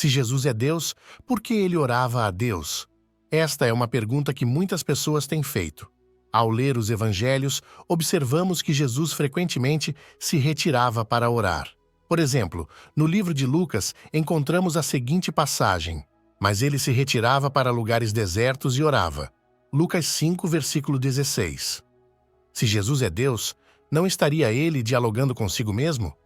Se Jesus é Deus, por que ele orava a Deus? Esta é uma pergunta que muitas pessoas têm feito. Ao ler os evangelhos, observamos que Jesus frequentemente se retirava para orar. Por exemplo, no livro de Lucas, encontramos a seguinte passagem: mas ele se retirava para lugares desertos e orava. Lucas 5, versículo 16. Se Jesus é Deus, não estaria ele dialogando consigo mesmo?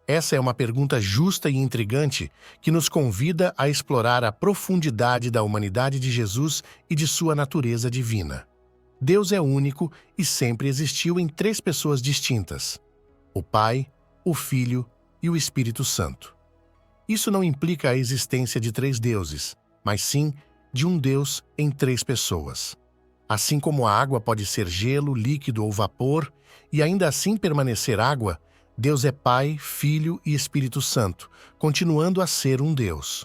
Essa é uma pergunta justa e intrigante que nos convida a explorar a profundidade da humanidade de Jesus e de sua natureza divina. Deus é único e sempre existiu em três pessoas distintas: o Pai, o Filho e o Espírito Santo. Isso não implica a existência de três deuses, mas sim de um Deus em três pessoas. Assim como a água pode ser gelo, líquido ou vapor, e ainda assim permanecer água, Deus é Pai, Filho e Espírito Santo, continuando a ser um Deus.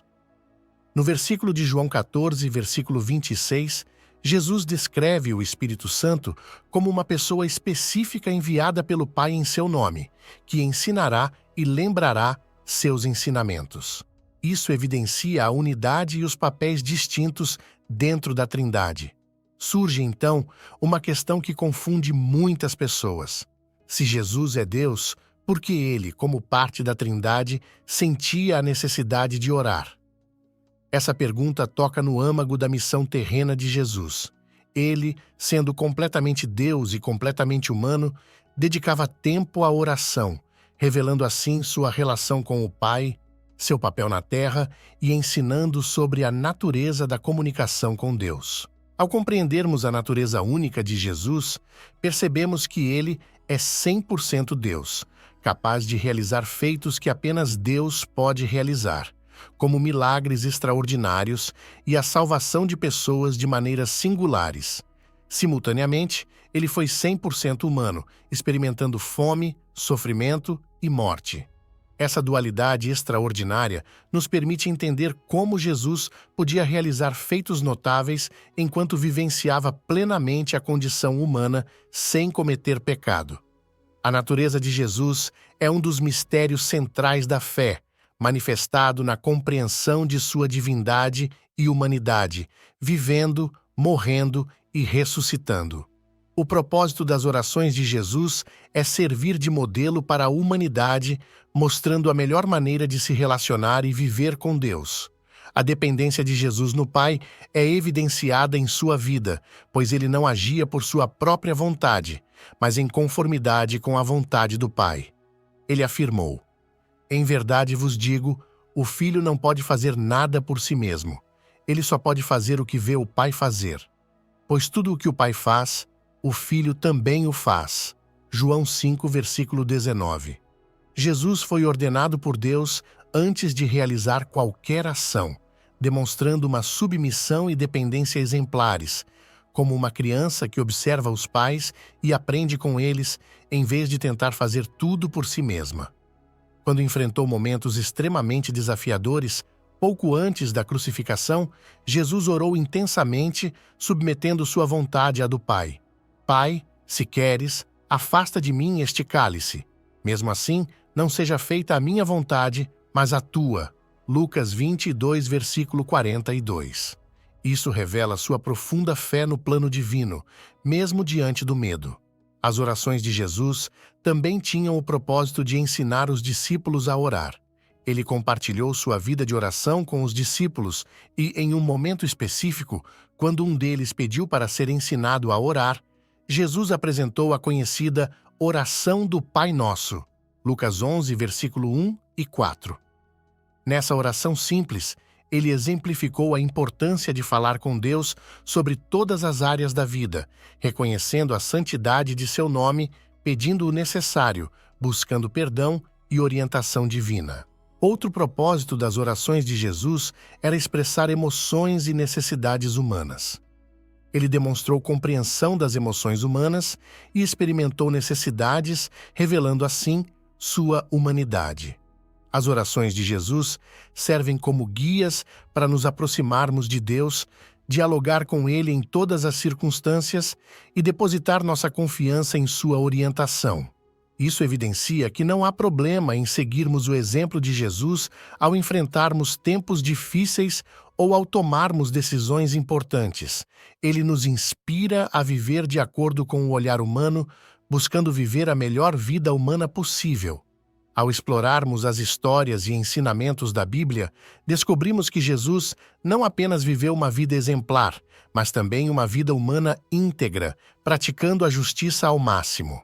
No versículo de João 14, versículo 26, Jesus descreve o Espírito Santo como uma pessoa específica enviada pelo Pai em seu nome, que ensinará e lembrará seus ensinamentos. Isso evidencia a unidade e os papéis distintos dentro da Trindade. Surge, então, uma questão que confunde muitas pessoas. Se Jesus é Deus, por que ele, como parte da Trindade, sentia a necessidade de orar? Essa pergunta toca no âmago da missão terrena de Jesus. Ele, sendo completamente Deus e completamente humano, dedicava tempo à oração, revelando assim sua relação com o Pai, seu papel na Terra e ensinando sobre a natureza da comunicação com Deus. Ao compreendermos a natureza única de Jesus, percebemos que ele é 100% Deus, capaz de realizar feitos que apenas Deus pode realizar, como milagres extraordinários e a salvação de pessoas de maneiras singulares. Simultaneamente, ele foi 100% humano, experimentando fome, sofrimento e morte. Essa dualidade extraordinária nos permite entender como Jesus podia realizar feitos notáveis enquanto vivenciava plenamente a condição humana sem cometer pecado. A natureza de Jesus é um dos mistérios centrais da fé, manifestado na compreensão de sua divindade e humanidade, vivendo, morrendo e ressuscitando. O propósito das orações de Jesus é servir de modelo para a humanidade, mostrando a melhor maneira de se relacionar e viver com Deus. A dependência de Jesus no Pai é evidenciada em sua vida, pois ele não agia por sua própria vontade, mas em conformidade com a vontade do Pai. Ele afirmou: em verdade vos digo, o Filho não pode fazer nada por si mesmo. Ele só pode fazer o que vê o Pai fazer. Pois tudo o que o Pai faz, o Filho também o faz. João 5, versículo 19. Jesus foi ordenado por Deus antes de realizar qualquer ação, demonstrando uma submissão e dependência exemplares, como uma criança que observa os pais e aprende com eles, em vez de tentar fazer tudo por si mesma. Quando enfrentou momentos extremamente desafiadores, pouco antes da crucificação, Jesus orou intensamente, submetendo sua vontade à do Pai. Pai, se queres, afasta de mim este cálice. Mesmo assim, não seja feita a minha vontade, mas a tua. Lucas 22, versículo 42. Isso revela sua profunda fé no plano divino, mesmo diante do medo. As orações de Jesus também tinham o propósito de ensinar os discípulos a orar. Ele compartilhou sua vida de oração com os discípulos e, em um momento específico, quando um deles pediu para ser ensinado a orar, Jesus apresentou a conhecida oração do Pai Nosso, Lucas 11, versículo 1 e 4. Nessa oração simples, ele exemplificou a importância de falar com Deus sobre todas as áreas da vida, reconhecendo a santidade de seu nome, pedindo o necessário, buscando perdão e orientação divina. Outro propósito das orações de Jesus era expressar emoções e necessidades humanas. Ele demonstrou compreensão das emoções humanas e experimentou necessidades, revelando assim sua humanidade. As orações de Jesus servem como guias para nos aproximarmos de Deus, dialogar com Ele em todas as circunstâncias e depositar nossa confiança em sua orientação. Isso evidencia que não há problema em seguirmos o exemplo de Jesus ao enfrentarmos tempos difíceis ou ao tomarmos decisões importantes. Ele nos inspira a viver de acordo com o olhar humano, buscando viver a melhor vida humana possível. Ao explorarmos as histórias e ensinamentos da Bíblia, descobrimos que Jesus não apenas viveu uma vida exemplar, mas também uma vida humana íntegra, praticando a justiça ao máximo.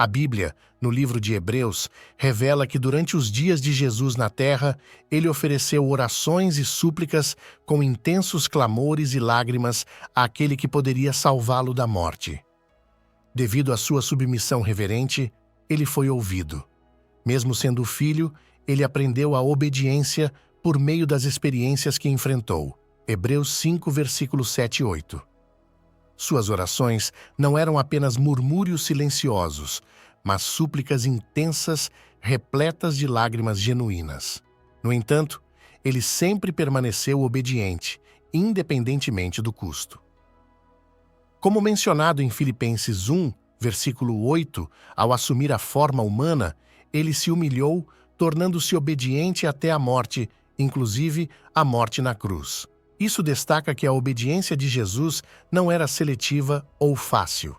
A Bíblia, no livro de Hebreus, revela que durante os dias de Jesus na terra, ele ofereceu orações e súplicas com intensos clamores e lágrimas àquele que poderia salvá-lo da morte. Devido à sua submissão reverente, ele foi ouvido. Mesmo sendo filho, ele aprendeu a obediência por meio das experiências que enfrentou. Hebreus 5, versículos 7 e 8. Suas orações não eram apenas murmúrios silenciosos, mas súplicas intensas, repletas de lágrimas genuínas. No entanto, ele sempre permaneceu obediente, independentemente do custo. Como mencionado em Filipenses 1, versículo 8, ao assumir a forma humana, ele se humilhou, tornando-se obediente até a morte, inclusive a morte na cruz. Isso destaca que a obediência de Jesus não era seletiva ou fácil.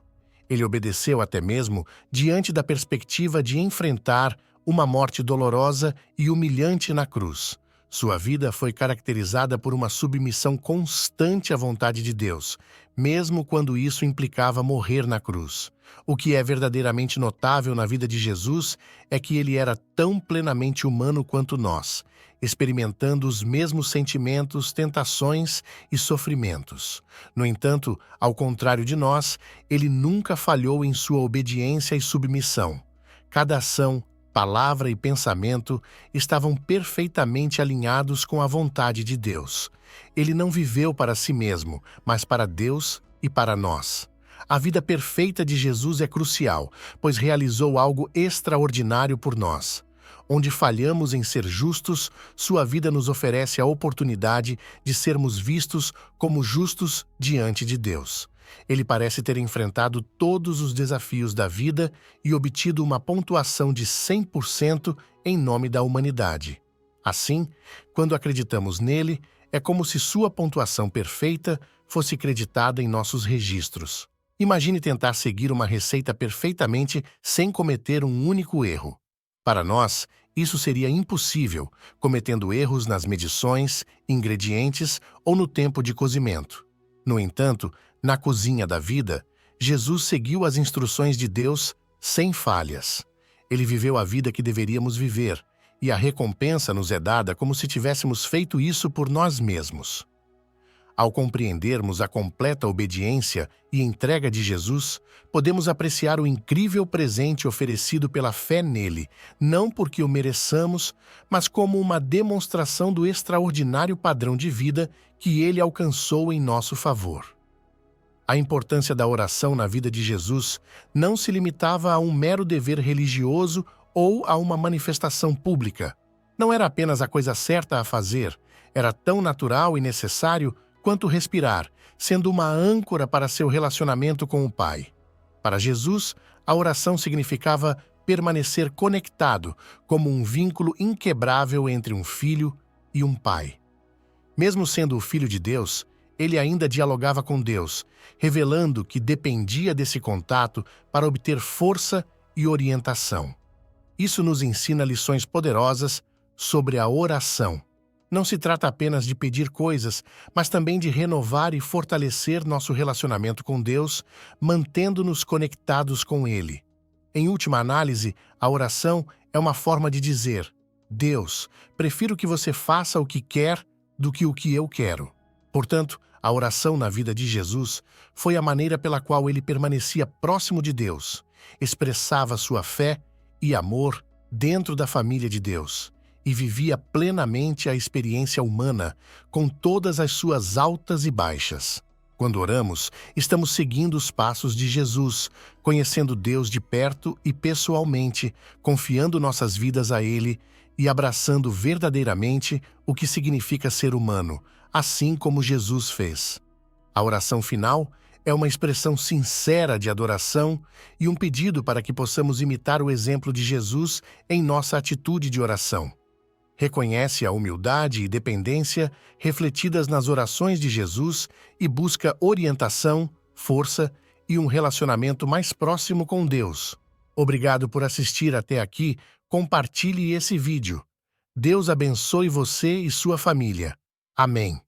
Ele obedeceu até mesmo diante da perspectiva de enfrentar uma morte dolorosa e humilhante na cruz. Sua vida foi caracterizada por uma submissão constante à vontade de Deus, mesmo quando isso implicava morrer na cruz. O que é verdadeiramente notável na vida de Jesus é que ele era tão plenamente humano quanto nós, experimentando os mesmos sentimentos, tentações e sofrimentos. No entanto, ao contrário de nós, ele nunca falhou em sua obediência e submissão. Cada ação, palavra e pensamento estavam perfeitamente alinhados com a vontade de Deus. Ele não viveu para si mesmo, mas para Deus e para nós. A vida perfeita de Jesus é crucial, pois realizou algo extraordinário por nós. Onde falhamos em ser justos, sua vida nos oferece a oportunidade de sermos vistos como justos diante de Deus. Ele parece ter enfrentado todos os desafios da vida e obtido uma pontuação de 100% em nome da humanidade. Assim, quando acreditamos nele, é como se sua pontuação perfeita fosse creditada em nossos registros. Imagine tentar seguir uma receita perfeitamente sem cometer um único erro. Para nós, isso seria impossível, cometendo erros nas medições, ingredientes ou no tempo de cozimento. No entanto, na cozinha da vida, Jesus seguiu as instruções de Deus sem falhas. Ele viveu a vida que deveríamos viver, e a recompensa nos é dada como se tivéssemos feito isso por nós mesmos. Ao compreendermos a completa obediência e entrega de Jesus, podemos apreciar o incrível presente oferecido pela fé nele, não porque o mereçamos, mas como uma demonstração do extraordinário padrão de vida que ele alcançou em nosso favor. A importância da oração na vida de Jesus não se limitava a um mero dever religioso ou a uma manifestação pública. Não era apenas a coisa certa a fazer, era tão natural e necessário quanto respirar, sendo uma âncora para seu relacionamento com o Pai. Para Jesus, a oração significava permanecer conectado, como um vínculo inquebrável entre um filho e um pai. Mesmo sendo o Filho de Deus, ele ainda dialogava com Deus, revelando que dependia desse contato para obter força e orientação. Isso nos ensina lições poderosas sobre a oração. Não se trata apenas de pedir coisas, mas também de renovar e fortalecer nosso relacionamento com Deus, mantendo-nos conectados com Ele. Em última análise, a oração é uma forma de dizer: Deus, prefiro que você faça o que quer do que o que eu quero. Portanto, a oração na vida de Jesus foi a maneira pela qual ele permanecia próximo de Deus, expressava sua fé e amor dentro da família de Deus e vivia plenamente a experiência humana, com todas as suas altas e baixas. Quando oramos, estamos seguindo os passos de Jesus, conhecendo Deus de perto e pessoalmente, confiando nossas vidas a Ele e abraçando verdadeiramente o que significa ser humano, assim como Jesus fez. A oração final É uma expressão sincera de adoração e um pedido para que possamos imitar o exemplo de Jesus em nossa atitude de oração. Reconhece a humildade e dependência refletidas nas orações de Jesus e busca orientação, força e um relacionamento mais próximo com Deus. Obrigado por assistir até aqui. Compartilhe esse vídeo. Deus abençoe você e sua família. Amém.